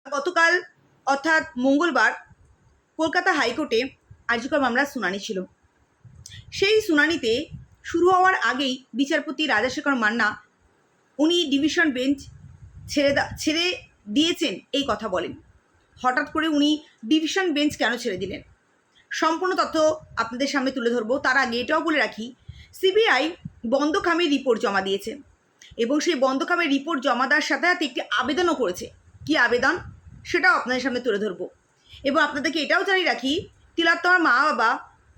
গতকাল অর্থাৎ মঙ্গলবার কলকাতা হাইকোর্টে আরজি কর মামলার শুনানি ছিল। সেই শুনানিতে শুরু হওয়ার আগেই বিচারপতি রাজাশেখর মান্না উনি ডিভিশন বেঞ্চ ছেড়ে দিয়েছেন এই কথা বলেন। হঠাৎ করে উনি ডিভিশন বেঞ্চ কেন ছেড়ে দিলেন, সম্পূর্ণ তথ্য আপনাদের সামনে তুলে ধরবো। তার আগে এটাও বলে রাখি, সিবিআই বন্ধখামের রিপোর্ট জমা দিয়েছে এবং সেই বন্ধখামের রিপোর্ট জমা দেওয়ার সাথে সাথে একটি আবেদনও করেছে। কি আবেদন সেটাও আপনাদের সামনে তুলে ধরবো। এবং আপনাদেরকে এটাও জানিয়ে রাখি, তিলোত্তমার মা বাবা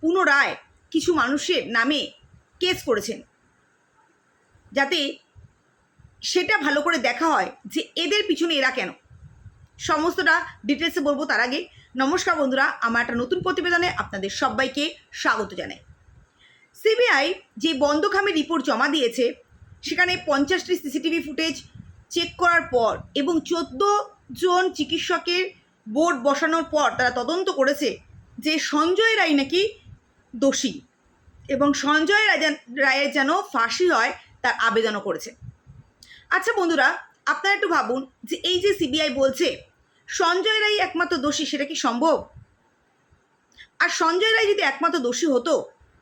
পুনরায় কিছু মানুষের নামে কেস করেছেন, যাতে সেটা ভালো করে দেখা হয় যে এদের পিছনে এরা কেন। সমস্তটা ডিটেলসে বলবো। তার আগে নমস্কার বন্ধুরা, আমার একটা নতুন প্রতিবেদনে আপনাদের সবাইকে স্বাগত জানাই। সিবিআই যে বন্ধখামের রিপোর্ট জমা দিয়েছে সেখানে 50টি সিসিটিভি ফুটেজ চেক করার পর এবং 14 জন চিকিৎসকের বোর্ড বসানোর পর তারা তদন্ত করেছে যে সঞ্জয় রায় নাকি দোষী এবং সঞ্জয় রায়ের যেন ফাঁসি হয় তার আবেদনও করেছে। আচ্ছা বন্ধুরা, আপনারা একটু ভাবুন যে এই যে সিবিআই বলছে সঞ্জয় রায় একমাত্র দোষী, সেটা কি সম্ভব? আর সঞ্জয় রায় যদি একমাত্র দোষী হতো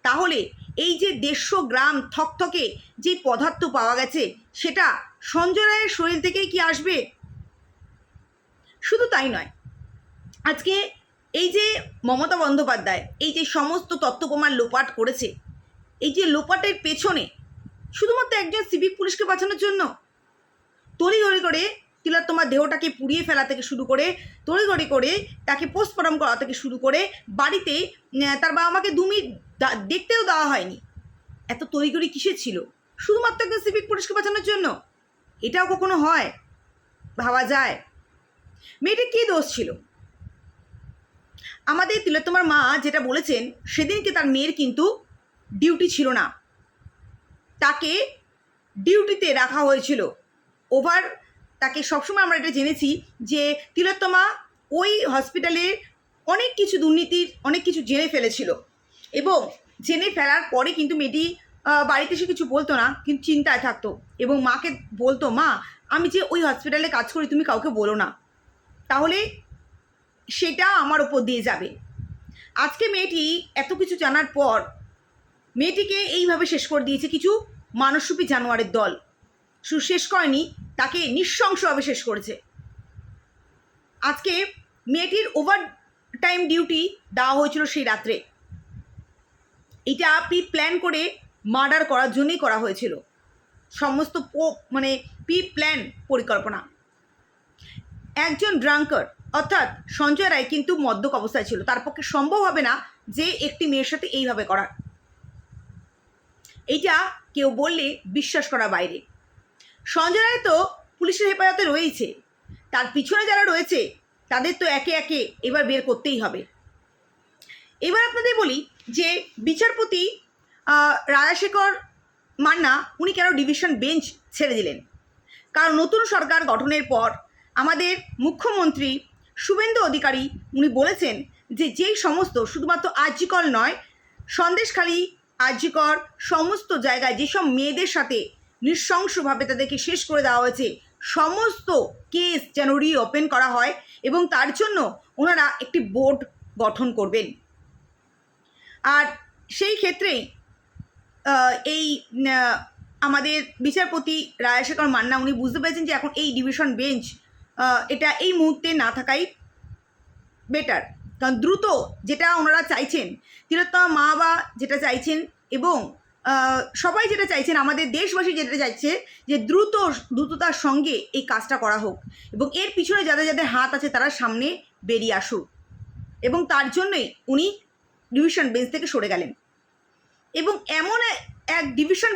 তাহলে এই যে 150 গ্রাম থকথকে যে পদার্থ পাওয়া গেছে সেটা সঞ্জয় রায়ের শরীর থেকেই কি আসবে? শুধু তাই নয়, আজকে এই যে মমতা বন্দ্যোপাধ্যায় এই যে সমস্ত তথ্য প্রমাণ লোপাট করেছে, এই যে লোপাটের পেছনে শুধুমাত্র একজন সিভিক পুলিশকে বাঁচানোর জন্য তড়িঘড়ি করে তিলোত্তমার দেহটাকে পুড়িয়ে ফেলা থেকে শুরু করে, তড়িঘড়ি করে তাকে পোস্টমর্টম করা থেকে শুরু করে বাড়িতে তার বাবা মাকে 2 মিনিট দেখতেও দেওয়া হয়নি। এত তড়িঘড়ি কিসের ছিল? শুধুমাত্র একজন সিভিক পুলিশকে বাঁচানোর জন্য? এটাও কখনো হয়? ভাবা যায়? মেয়েটির কী দোষ ছিল? আমাদের তিলোত্তমার মা যেটা বলেছেন, সেদিনকে তার মেয়ের কিন্তু ডিউটি ছিল না, তাকে ডিউটিতে রাখা হয়েছিল ওভার। তাকে সবসময় আমরা এটা জেনেছি যে তিলোত্তমা ওই হসপিটালে অনেক কিছু দুর্নীতির অনেক কিছু জেনে ফেলেছিল এবং জেনে ফেলার পরে কিন্তু মেয়েটি বাড়িতে এসে কিছু বলতো না, কিন্তু চিন্তায় থাকতো এবং মাকে বলতো, মা আমি যে ওই হসপিটালে কাজ করি তুমি কাউকে বলো না, তাহলে সেটা আমার ওপর দিয়ে যাবে। আজকে মেয়েটি এত কিছু জানার পর মেয়েটিকে এইভাবে শেষ করে দিয়েছে কিছু মানসরূপী জানোয়ারের দল। শুধু শেষ করেনি, তাকে নৃশংসভাবে শেষ করেছে। আজকে মেয়েটির ওভার টাইম ডিউটি দেওয়া হয়েছিল সেই রাত্রে। এটা প্রি প্ল্যান করে মার্ডার করার জন্যই করা হয়েছিল, সমস্ত প্রি প্ল্যান পরিকল্পনা। একজন ড্রাঙ্কার অর্থাৎ সঞ্জয় রায় কিন্তু মদ্যপ অবস্থায় ছিল, তার পক্ষে সম্ভব হবে না যে একটি মেয়ের সাথে এইভাবে করার। এইটা কেউ বললে বিশ্বাস করা বাইরে। সঞ্জয় রায় তো পুলিশের হেফাজতে রয়েছে, তার পিছনে যারা রয়েছে তাদের তো একে একে এবার বের করতেই হবে। এবার আপনাদের বলি যে বিচারপতি রাজাশেখর মান্না উনি কেন ডিভিশন বেঞ্চ ছেড়ে দিলেন। কারণ নতুন সরকার গঠনের পর আমাদের মুখ্যমন্ত্রী শুভেন্দু অধিকারী উনি বলেছেন যে যেই সমস্ত শুধুমাত্র আরজি কর নয়, সন্দেশখালী, আরজি কর সমস্ত জায়গায় যেসব মেয়েদের সাথে নৃশংসভাবে তাদেরকে শেষ করে দেওয়া হয়েছে, সমস্ত কেস যেন রিওপেন করা হয় এবং তার জন্য ওনারা একটি বোর্ড গঠন করবেন। আর সেই ক্ষেত্রেই এই আমাদের বিচারপতি রাজাশেখর মান্না উনি বুঝতে পেরেছেন যে এখন এই ডিভিশন বেঞ্চ এটা এই মুহূর্তে না থাকাই বেটার। কারণ দ্রুত যেটা ওনারা চাইছেন, তিলোত্তমা মা বাবা যেটা চাইছেন এবং সবাই যেটা চাইছেন, আমাদের দেশবাসী যেটা চাইছে যে দ্রুততার সঙ্গে এই কাজটা করা হোক এবং এর পিছনে যাদের যাদের হাত আছে তারা সামনে বেরিয়ে আসুক। এবং তার জন্যই উনি ডিভিশন বেঞ্চ থেকে সরে গেলেন এবং এমন এক ডিভিশন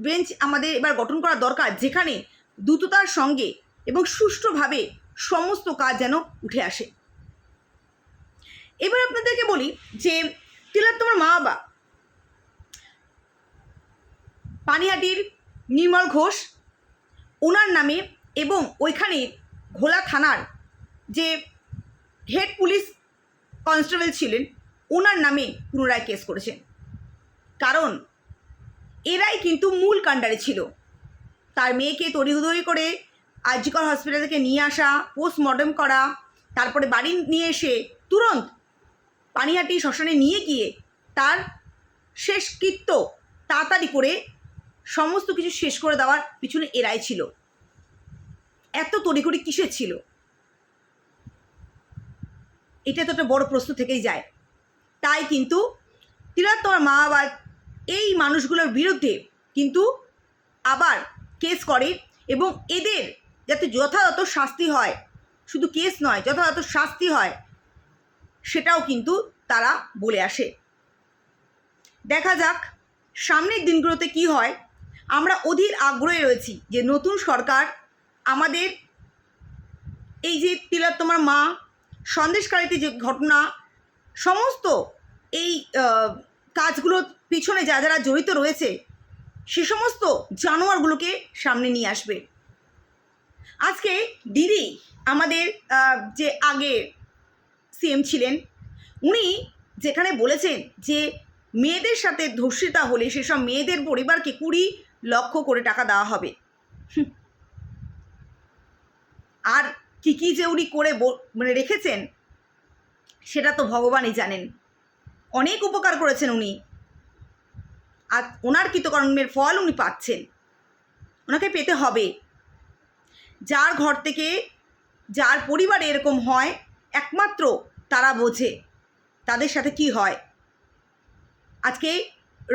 বেঞ্চ আমাদের এবার গঠন করা দরকার যেখানে দ্রুততার সঙ্গে এবং সুষ্ঠুভাবে সমস্ত কাজ যেন উঠে আসে। এবার আপনাদেরকে বলি যে তিলোত্তমার মা বাবা পানিহাটির নির্মল ঘোষ ওনার নামে এবং ওইখানে ঘোলা থানার যে হেড পুলিশ কনস্টেবল ছিলেন ওনার নামে পুনরায় কেস করেছেন। কারণ এরাই কিন্তু মূল কাণ্ডারি ছিল। তার মেয়েকে তড়িঘড়ি করে জি কর হসপিটাল থেকে নিয়ে আসা, পোস্টমর্টম করা, তারপরে বাড়ি নিয়ে এসে তুরন্ত পানিহাটি শ্মশানে নিয়ে গিয়ে তার শেষকৃত্য তাড়াতাড়ি করে সমস্ত কিছু শেষ করে দেওয়ার পিছনে এরাই ছিল। এত তড়িঘড়ি কিসের ছিল? এটা তো একটা বড় প্রশ্ন থেকেই যায়। তাই কিন্তু তিলোত্তমার মা বাবা এই মানুষগুলোর বিরুদ্ধে কিন্তু আবার কেস করে এবং এদের যাতে যথাযথ শাস্তি হয়, শুধু কেস নয়, যথাযথ শাস্তি হয় সেটাও কিন্তু তারা বলে আসে। দেখা যাক সামনের দিনগুলোতে কি হয়। আমরা অধীর আগ্রহে রয়েছি যে নতুন সরকার আমাদের এই যে তিলোত্তমার মা সন্দেশকারীতে যে ঘটনা, সমস্ত এই কাজগুলোর পিছনে যারা জড়িত রয়েছে সে সমস্ত জানোয়ারগুলোকে সামনে নিয়ে আসবে। আজকে দিদি আমাদের যে আগে সিএম ছিলেন, উনি যেখানে বলেছেন যে মেয়েদের সাথে ধর্ষিতা হলে সেসব মেয়েদের পরিবারকে 20 লক্ষ করে টাকা দেওয়া হবে। আর কী কী যে উনি করে মানে রেখেছেন সেটা তো ভগবানই জানেন। অনেক উপকার করেছেন উনি, আর ওনার কৃতকর্মের ফল উনি পাচ্ছেন, ওনাকে পেতে হবে। যার ঘর থেকে যার পরিবারে এরকম হয় একমাত্র তারা বোঝে তাদের সাথে কি হয়। আজকে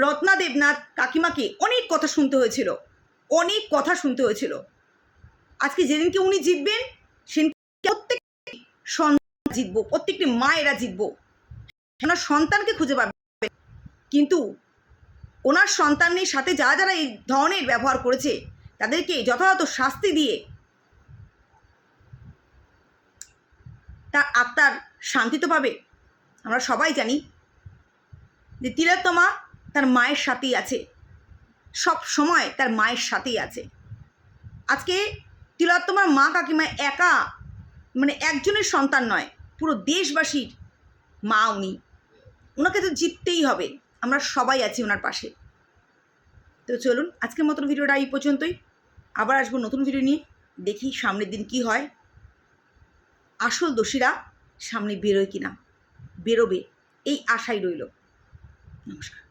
রত্না দেবনাথ কাকিমাকে অনেক কথা শুনতে হয়েছিল, অনেক কথা শুনতে হয়েছিল। আজকে যেদিনকে উনি জিতবেন সেদিন প্রত্যেকটি সন্তান জিতবো, প্রত্যেকটি মায়েরা জিতবো, ওনার সন্তানকে খুঁজে পাবে। কিন্তু ওনার সন্তানের সাথে যারা এই ধরনের ব্যবহার করেছে তাদেরকে যথাযথ শাস্তি দিয়ে তার আত্মার শান্তি তো পাবে। আমরা সবাই জানি যে তিলোত্তমা তার মায়ের সাথেই আছে, সব সময় তার মায়ের সাথেই আছে। আজকে তিলোত্তমার মা কাকিমা একা মানে একজনের সন্তান নয়, পুরো দেশবাসীর মা উনি। ওনাকে তো জিততেই হবে, আমরা সবাই আছি ওনার পাশে। তো চলুন আজকের মতন ভিডিওটা এই পর্যন্তই। আবার আসবো নতুন ভিডিও নিয়ে, দেখি সামনের দিন কি হয়, আসল দোষীরা সামনে বেরোয় কিনা। বেরোবে এই আশাই রইল। নমস্কার।